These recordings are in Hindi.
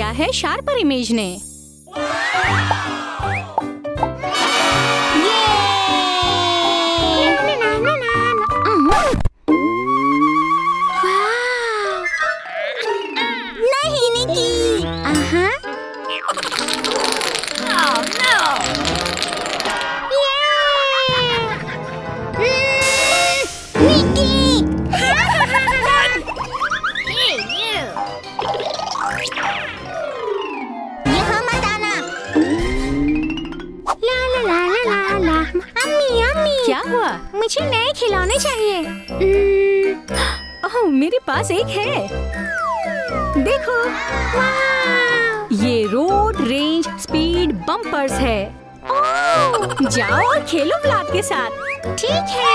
किया है शार्पर इमेज ने। नहीं निकी। यहाँ मत आना। ला ला ला ला ला ला। अम्मी अम्मी, क्या हुआ? मुझे नए खिलौने चाहिए। ओह, मेरे पास एक है। देखो, ये रोड रेंज स्पीड बम्पर्स है। जाओ और खेलो व्लाद के साथ। ठीक है।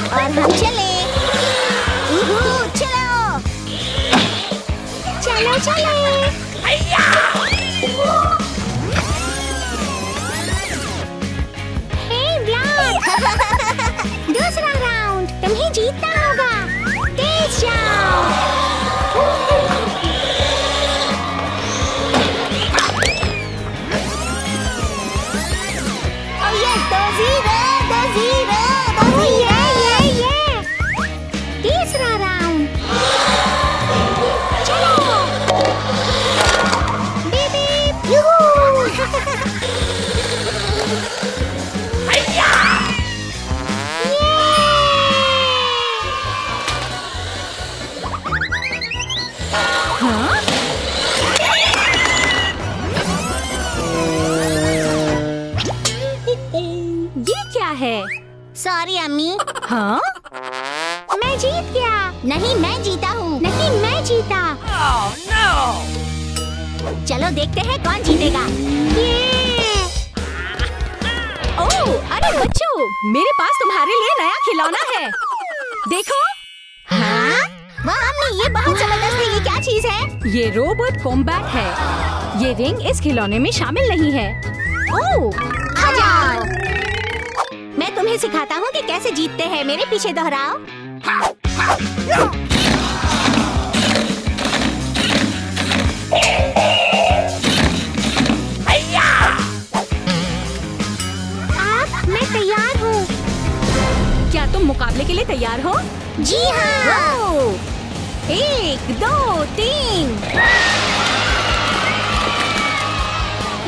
और हम चले। चलो चलो चलो। हे व्लाद, दूसरा राउंड तुम्हें जीतना होगा। तेज जाओ। और ये 2-0 2-0 2-0। तीसरा राउंड। चलो बीप बीप। हाँ? ये क्या है? सॉरी अम्मी। हाँ? मैं जीत गया। नहीं, मैं जीता हूँ। नहीं, मैं जीता। चलो देखते हैं कौन जीतेगा। ओह, अरे बच्चों, मेरे पास तुम्हारे लिए नया खिलौना है। देखो। हाँ? वाह अम्मी, ये बहुत जबरदस्त है। ये क्या चीज है? ये रोबोट कॉम्बैट है। ये रिंग इस खिलौने में शामिल नहीं है। ओह, आ जाओ। मैं तुम्हें सिखाता हूँ कि कैसे जीतते हैं। मेरे पीछे दोहराओ। अब मैं तैयार हूँ। क्या तुम मुकाबले के लिए तैयार हो? जी हाँ। 1 2 3।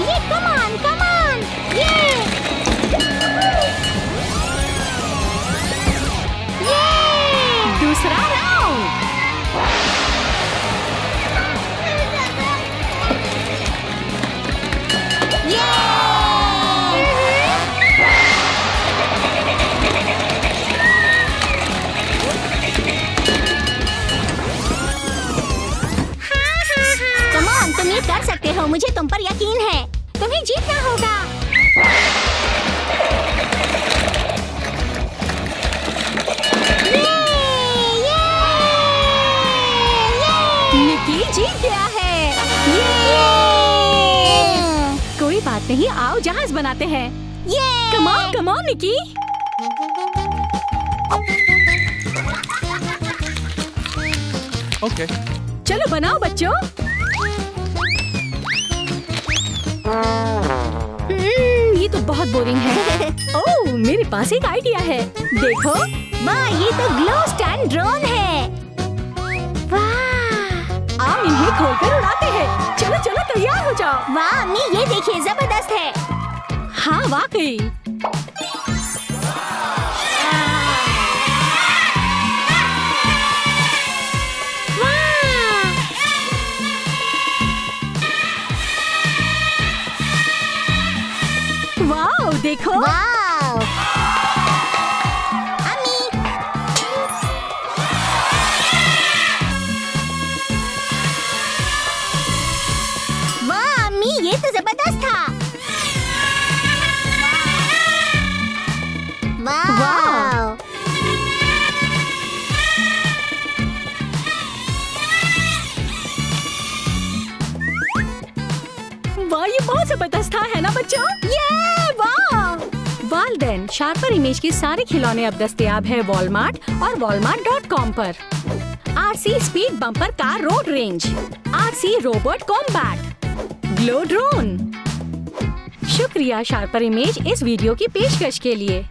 ये कमान कमान। ये दूसरा राउंड। कमान, तुम ये कर सकते हो। मुझे तुम पर यकीन है। तुम्हें जीतना होगा। निकी जीत गया है। कोई बात नहीं, आओ जहाज बनाते हैं। कमान कमान निकी। Okay. चलो बनाओ बच्चों। ये तो बहुत बोरिंग है। ओह, मेरे पास एक आइडिया है। देखो, वाह, ये तो ग्लो स्टैंड ड्रोन है। वाह आओ इन्हें खोलकर उड़ाते हैं। चलो चलो तैयार हो जाओ। वाह अम्मी, ये देखिए जबरदस्त है। हाँ वाकई। वाह देखो। वाह अम्मी, वाह अम्मी, ये तो जबरदस्त था। जबरदस्त था, है ना बच्चों? ये वाह! वालदेन शार्पर इमेज के सारे खिलौने अब दस्तयाब है वॉलमार्ट और walmart.com पर। RC speed bumper car road range, RC robot combat, glow drone. शुक्रिया शार्पर इमेज इस वीडियो की पेशकश के लिए।